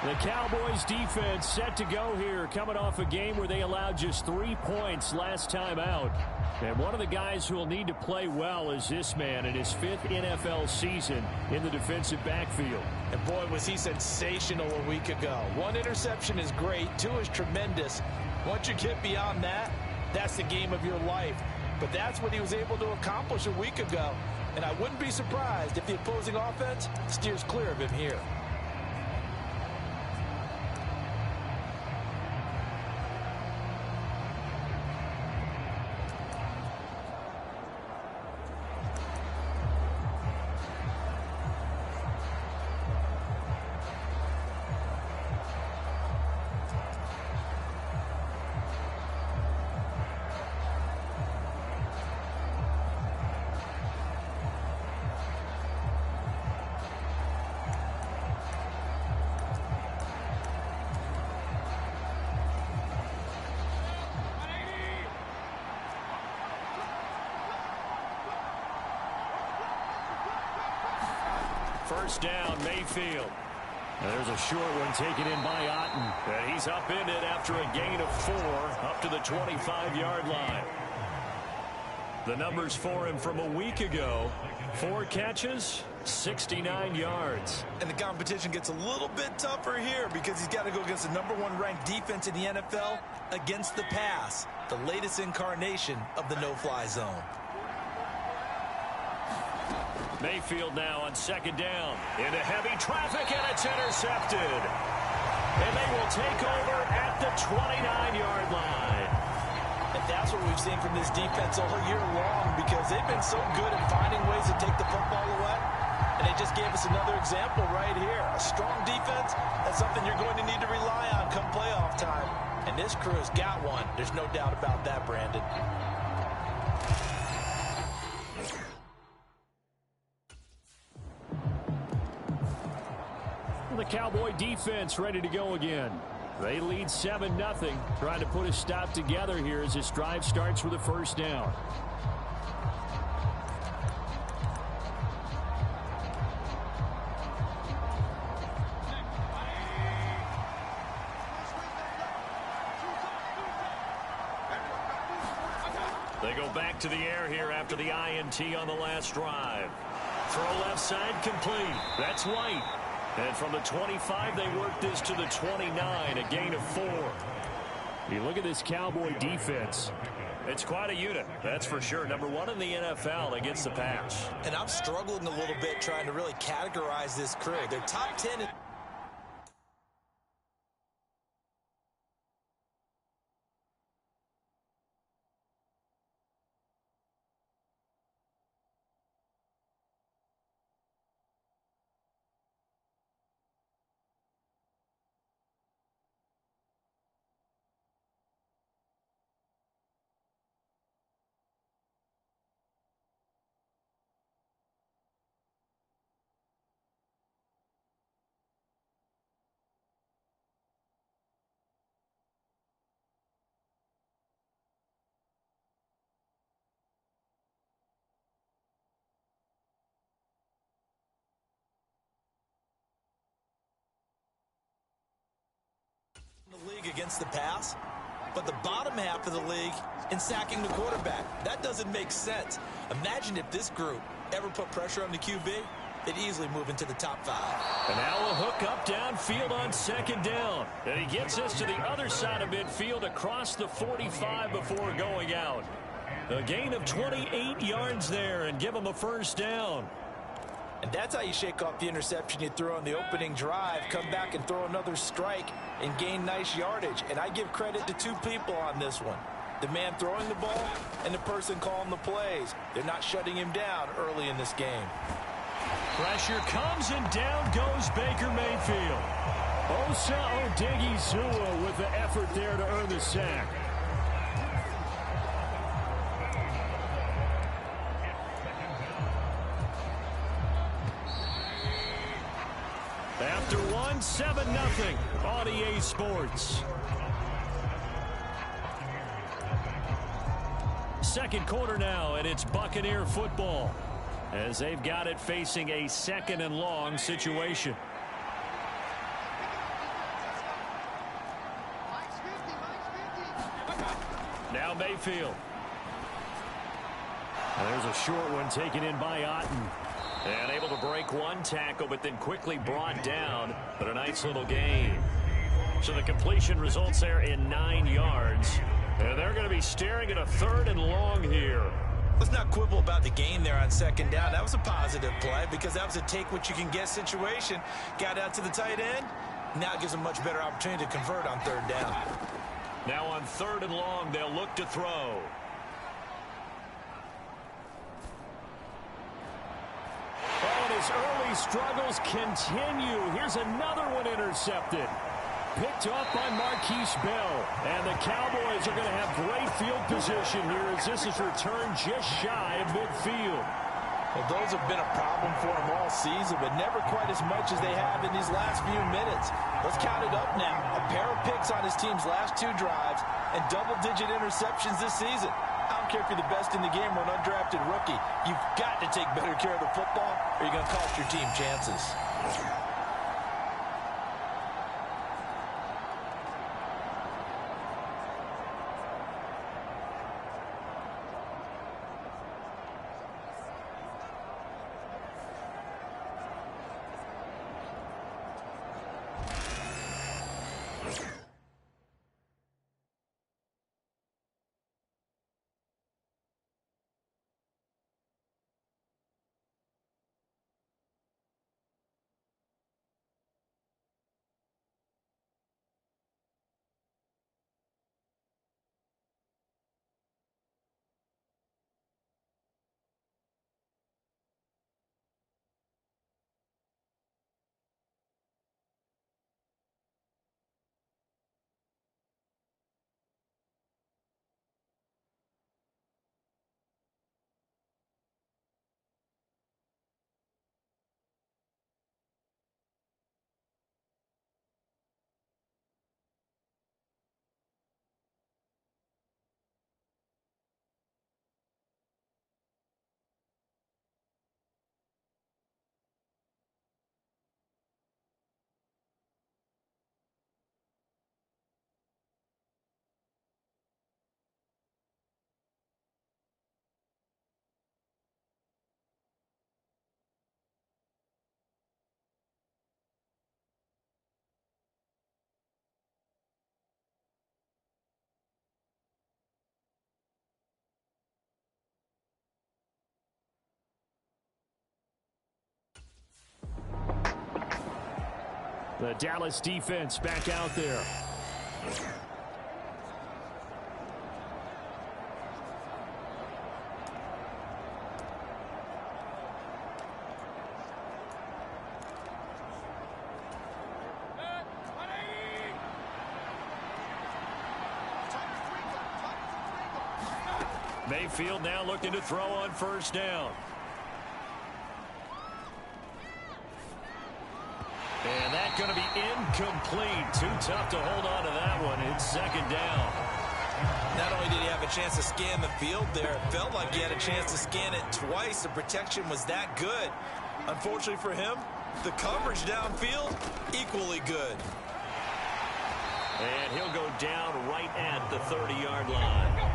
The Cowboys defense set to go here, coming off a game where they allowed just 3 points last time out. And one of the guys who will need to play well is this man in his 5th NFL season in the defensive backfield. And boy, was he sensational a week ago. 1 interception is great, 2 is tremendous. Once you get beyond that, that's the game of your life. But that's what he was able to accomplish a week ago. And I wouldn't be surprised if the opposing offense steers clear of him here. First down, Mayfield. There's a short one taken in by Otten. And he's upended after a gain of 4 up to the 25-yard line. The numbers for him from a week ago: 4 catches, 69 yards. And the competition gets a little bit tougher here because he's got to go against the #1 ranked defense in the NFL against the pass, the latest incarnation of the no-fly zone. Mayfield now on 2nd down. Into heavy traffic, and it's intercepted. And they will take over at the 29-yard line. And that's what we've seen from this defense all year long, because they've been so good at finding ways to take the football away. And they just gave us another example right here. A strong defense, that's something you're going to need to rely on come playoff time. And this crew has got one. There's no doubt about that, Brandon. The Cowboy defense ready to go again. They lead 7-0, trying to put a stop together here as this drive starts with a first down. They go back to the air here after the INT on the last drive. Throw left side complete. That's White. And from the 25, they work this to the 29, a gain of 4. You look at this Cowboy defense. It's quite a unit, that's for sure. #1 in the NFL against the pass. And I'm struggling a little bit trying to really categorize this crew. They're top 10 the league against the pass, but the bottom half of the league in sacking the quarterback. That doesn't make sense. Imagine if this group ever put pressure on the QB, they'd easily move into the top 5. And now a hook up downfield on 2nd down. And he gets us to the other side of midfield across the 45 before going out. A gain of 28 yards there and give him a first down. And that's how you shake off the interception you threw on the opening drive, come back and throw another strike and gain nice yardage. And I give credit to 2 people on this one. The man throwing the ball and the person calling the plays. They're not shutting him down early in this game. Pressure comes and down goes Baker Mayfield. Osa Odighizuwa with the effort there to earn the sack. After 1, 7-0 on EA Sports. Second quarter now, and it's Buccaneer football as they've got it facing a 2nd and long situation. Now Mayfield. And there's a short one taken in by Otten. And able to break one tackle, but then quickly brought down. But a nice little gain. So the completion results there in 9 yards. And they're going to be staring at a 3rd and long here. Let's not quibble about the gain there on 2nd down. That was a positive play because that was a take-what-you-can-get situation. Got out to the tight end. Now it gives them a much better opportunity to convert on 3rd down. Now on 3rd and long, they'll look to throw. Oh, and his early struggles continue. Here's another one intercepted. Picked up by Marquise Bell. And the Cowboys are going to have great field position here as this is returned just shy of midfield. Well, those have been a problem for him all season, but never quite as much as they have in these last few minutes. Let's count it up now. A pair of picks on his team's last 2 drives and double-digit interceptions this season. I don't care if you're the best in the game or an undrafted rookie. You've got to take better care of the football or you're going to cost your team chances. The Dallas defense back out there. Mayfield now looking to throw on 1st down. And that's going to be incomplete. Too tough to hold on to that one. It's 2nd down. Not only did he have a chance to scan the field there, it felt like he had a chance to scan it twice. The protection was that good. Unfortunately for him, the coverage downfield, equally good. And he'll go down right at the 30-yard line.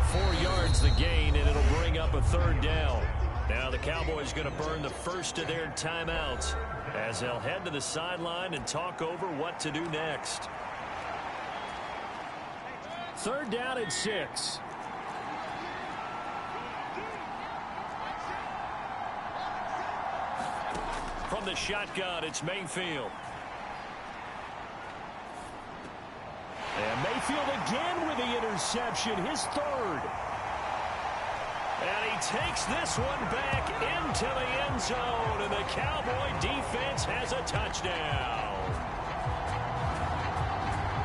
4 yards the gain, and it'll bring up a 3rd down. Now the Cowboys going to burn the first of their timeouts as they'll head to the sideline and talk over what to do next. 3rd down and 6. From the shotgun, it's Mayfield. And Mayfield again with the interception, his 3rd. And he takes this one back into the end zone, and the Cowboy defense has a touchdown.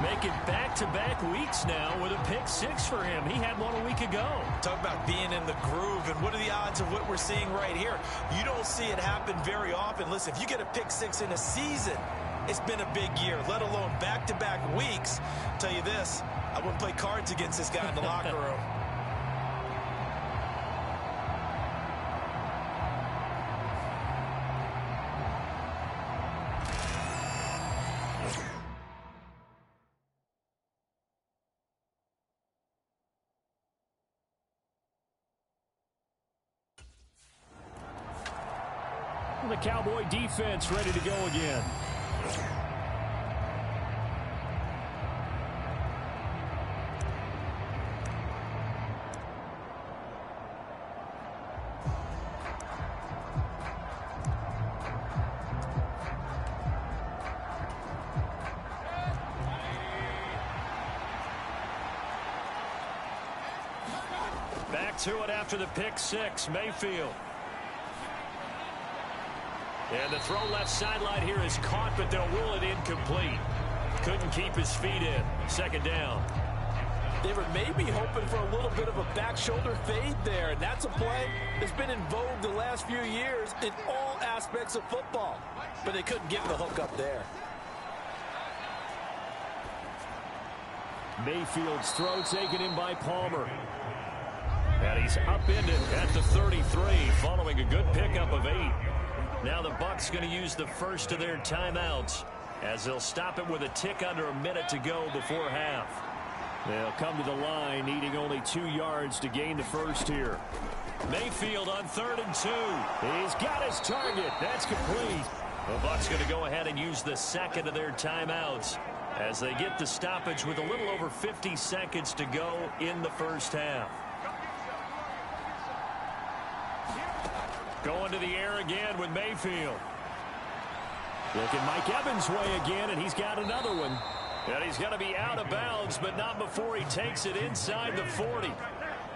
Making back-to-back weeks now with a pick 6 for him. He had one a week ago. Talk about being in the groove, and what are the odds of what we're seeing right here? You don't see it happen very often. Listen, if you get a pick 6 in a season, it's been a big year, let alone back-to-back weeks. I'll tell you this, I wouldn't play cards against this guy in the locker room. The Cowboy defense ready to go again. Back to it after the pick six, Mayfield. And the throw left sideline here is caught, but they'll rule it incomplete. Couldn't keep his feet in. Second down. They were maybe hoping for a little bit of a back shoulder fade there, and that's a play that's been in vogue the last few years in all aspects of football. But they couldn't get the hook up there. Mayfield's throw taken in by Palmer. And he's upended at the 33 following a good pickup of 8. Now the Bucs going to use the first of their timeouts as they'll stop it with a tick under a minute to go before half. They'll come to the line needing only 2 yards to gain the first here. Mayfield on 3rd and 2. He's got his target. That's complete. The Bucs going to go ahead and use the second of their timeouts as they get the stoppage with a little over 50 seconds to go in the first half. Going to the air again with Mayfield. Looking Mike Evans' way again, and he's got another one. And he's going to be out of bounds, but not before he takes it inside the 40.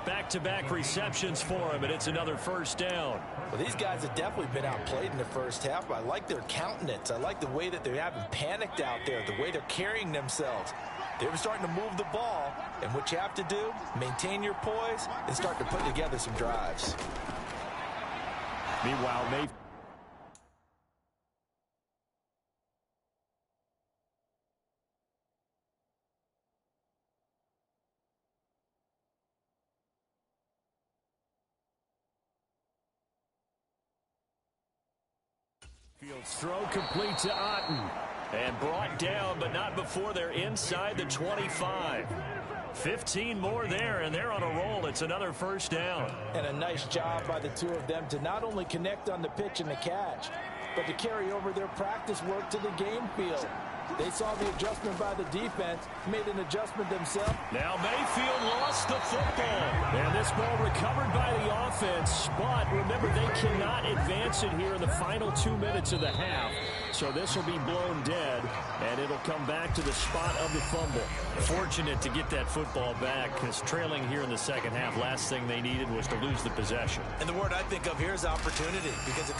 Back-to-back receptions for him, and it's another first down. Well, these guys have definitely been outplayed in the first half, but I like their countenance. I like the way that they haven't panicked out there, the way they're carrying themselves. They were starting to move the ball, and what you have to do, maintain your poise and start to put together some drives. Meanwhile, Mayfield's throw complete to Otten. And brought down, but not before they're inside the 25. 15 more there, and they're on a roll. It's another first down. And a nice job by the two of them to not only connect on the pitch and the catch, but to carry over their practice work to the game field. They saw the adjustment by the defense, made an adjustment themselves. Now Mayfield lost the football. And this ball recovered by the offense. But remember, they cannot advance it here in the final 2 minutes of the half. So this will be blown dead, and it'll come back to the spot of the fumble. Fortunate to get that football back, because trailing here in the second half, last thing they needed was to lose the possession. And the word I think of here is opportunity, because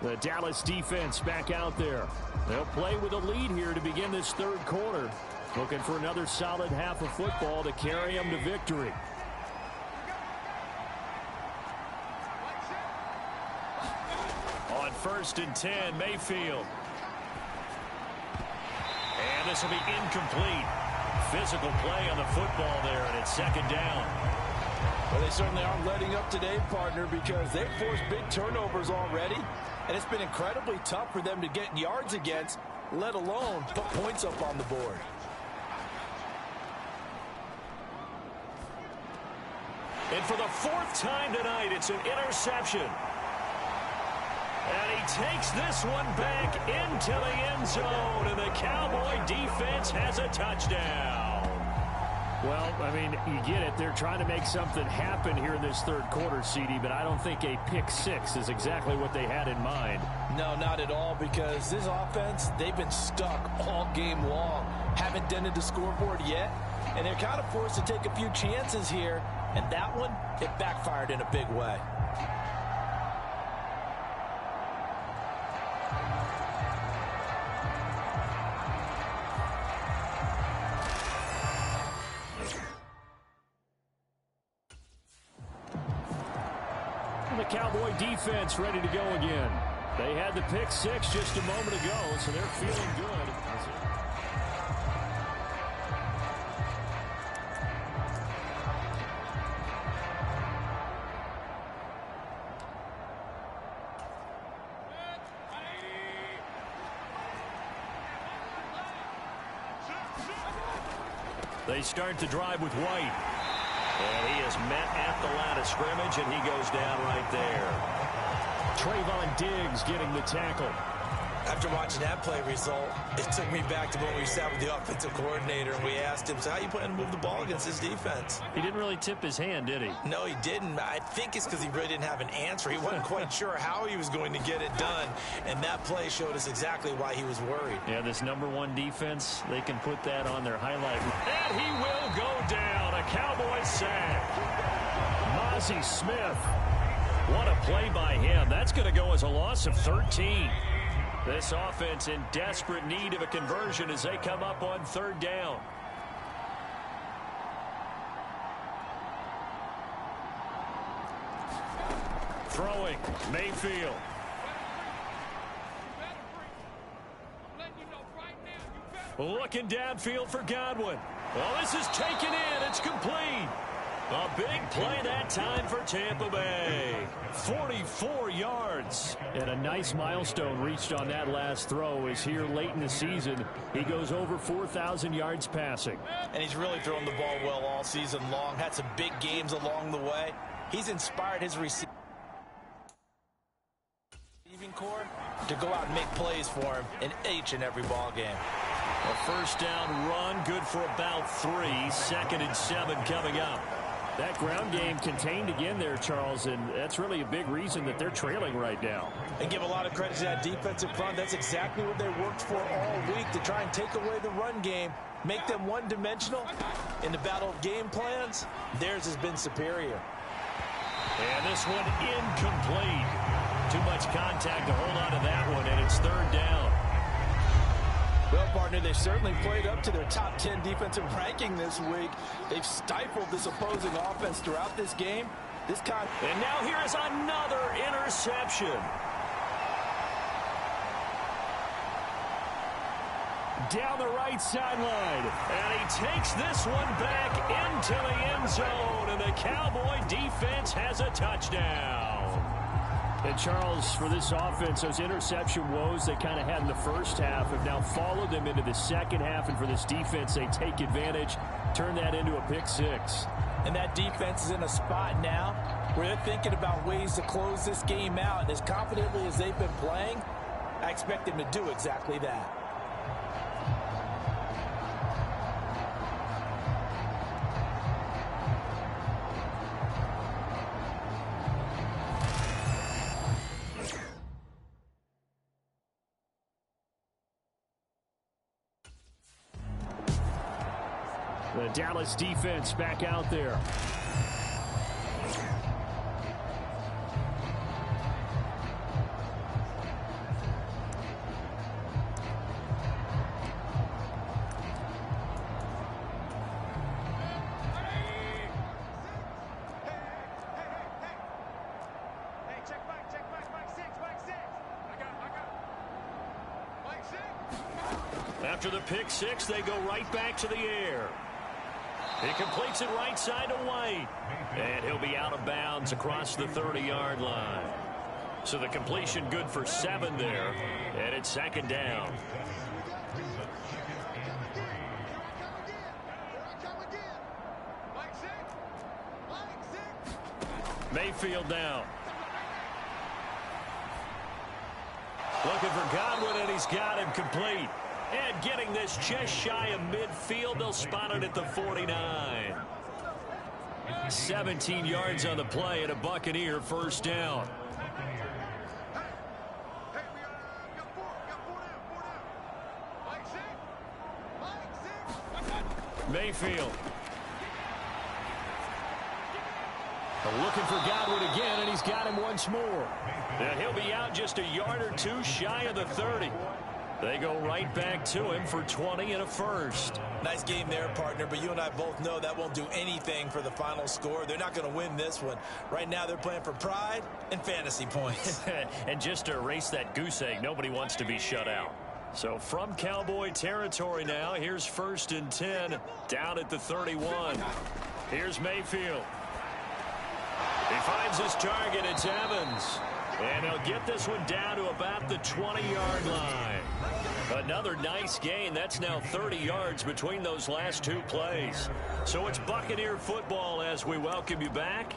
the Dallas defense back out there. They'll play with a lead here to begin this third quarter. Looking for another solid half of football to carry them to victory. On 1st and 10, Mayfield. And this will be incomplete. Physical play on the football there, and it's second down. Well, they certainly aren't letting up today, partner, because they've forced big turnovers already. And it's been incredibly tough for them to get yards against, let alone put points up on the board. And for the 4th time tonight, it's an interception. And he takes this one back into the end zone, and the Cowboy defense has a touchdown. Well, I mean, you get it. They're trying to make something happen here in this third quarter, CD, but I don't think a pick six is exactly what they had in mind. No, not at all, because this offense, they've been stuck all game long. Haven't dented the scoreboard yet, and they're kind of forced to take a few chances here, and that one, it backfired in a big way. The Cowboy defense ready to go again. They had the pick six just a moment ago, so they're feeling good. They start to drive with White. And he is met at the line of scrimmage, and he goes down right there. Trayvon Diggs getting the tackle. After watching that play result, it took me back to when we sat with the offensive coordinator and we asked him, so how you plan to move the ball against this defense? He didn't really tip his hand, did he? No, he didn't. I think it's because he really didn't have an answer. He wasn't quite sure how he was going to get it done, and that play showed us exactly why he was worried. Yeah, this #1 defense, they can put that on their highlight. And he will go down. A Cowboys sack. Mozzie Smith. What a play by him. That's going to go as a loss of 13. This offense in desperate need of a conversion as they come up on 3rd down. Throwing, Mayfield. Looking downfield for Godwin. Well, this is taken in. It's complete. A big play that time for Tampa Bay. 44 yards. And a nice milestone reached on that last throw is here late in the season. He goes over 4,000 yards passing. And he's really thrown the ball well all season long. Had some big games along the way. He's inspired his receiving core to go out and make plays for him in each and every ball game. A 1st down run, good for about 3. 2nd and 7 coming up. That ground game contained again there, Charles, and that's really a big reason that they're trailing right now. And give a lot of credit to that defensive front. That's exactly what they worked for all week, to try and take away the run game, make them one-dimensional. In the battle of game plans, theirs has been superior. And this one incomplete. Too much contact to hold on to that one, and it's 3rd down. Well, partner, they've certainly played up to their top 10 defensive ranking this week. They've stifled this opposing offense throughout this game. And now here is another interception. Down the right sideline. And he takes this one back into the end zone. And the Cowboy defense has a touchdown. And, Charles, for this offense, those interception woes they kind of had in the first half have now followed them into the second half. And for this defense, they take advantage, turn that into a pick 6. And that defense is in a spot now where they're thinking about ways to close this game out. And as confidently as they've been playing, I expect them to do exactly that. The Dallas defense back out there. After the pick 6, they go right back to the air. He completes it right side to White. And he'll be out of bounds across the 30-yard line. So the completion good for 7 there. And it's 2nd down. Mayfield down. Looking for Godwin, and he's got him complete. And getting this just shy of midfield, they'll spot it at the 49. 17 yards on the play and a Buccaneer 1st down. Mayfield. Looking for Godwin again, and he's got him once more. And he'll be out just a yard or 2 shy of the 30. They go right back to him for 20 and a 1st. Nice game there, partner, but you and I both know that won't do anything for the final score. They're not going to win this one. Right now they're playing for pride and fantasy points. And just to erase that goose egg, nobody wants to be shut out. So from Cowboy territory now, here's 1st and 10 down at the 31. Here's Mayfield. He finds his target. It's Evans. And he'll get this one down to about the 20-yard line. Another nice gain. That's now 30 yards between those last two plays. So it's Buccaneer football as we welcome you back.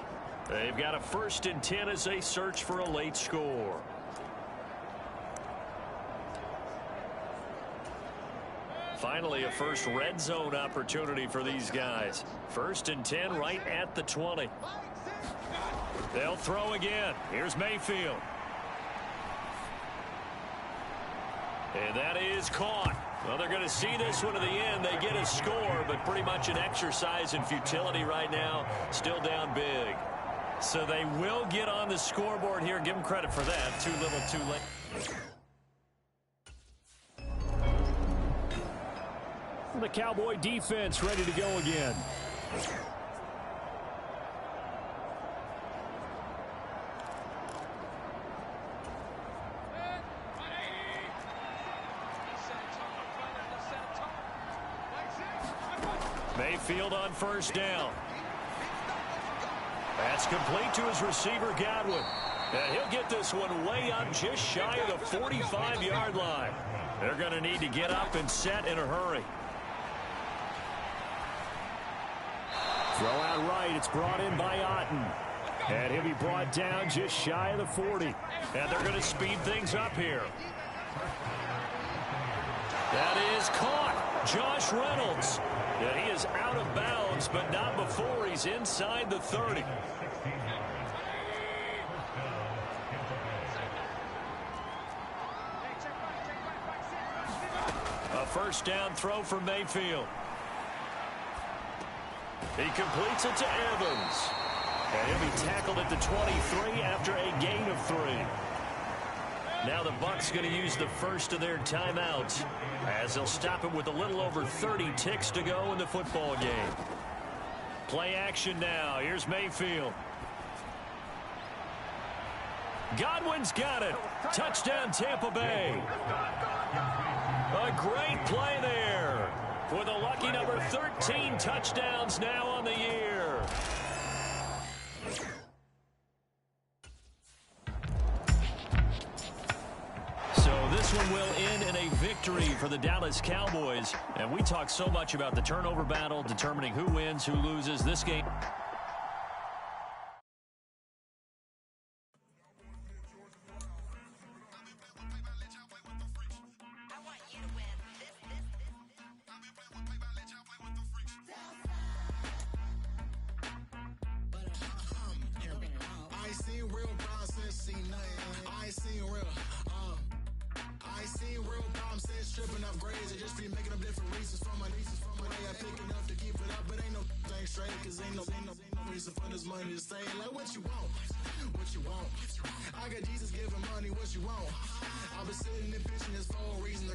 They've got a 1st and 10 as they search for a late score. Finally, a first red zone opportunity for these guys. 1st and 10 right at the 20. They'll throw again. Here's Mayfield. And that is caught. Well, they're going to see this one to the end. They get a score, but pretty much an exercise in futility right now. Still down big. So they will get on the scoreboard here. Give them credit for that. Too little, too late. The Cowboy defense ready to go again. Mayfield on 1st down. That's complete to his receiver, Godwin. And he'll get this one way up just shy of the 45-yard line. They're going to need to get up and set in a hurry. Throw out right. It's brought in by Otten. And he'll be brought down just shy of the 40. And they're going to speed things up here. That is caught. Josh Reynolds. And he is out of bounds, but not before he's inside the 30. A 1st down throw for Mayfield. He completes it to Evans. And he'll be tackled at the 23 after a gain of 3. Now the Bucs going to use the first of their timeouts as they'll stop him with a little over 30 ticks to go in the football game. Play action now. Here's Mayfield. Godwin's got it. Touchdown Tampa Bay. A great play there with a lucky number 13 touchdowns now on the year. This one will end in a victory for the Dallas Cowboys. And we talk so much about the turnover battle, determining who wins, who loses this game. Tripping up grades, I just be making up different reasons for my nieces. From my day I pick enough to keep it up, but ain't no thing straight, cause ain't no reason for this money to stay. Like what you want, what you want. I got Jesus giving money, what you want. I've been sitting and pitching this for a reason.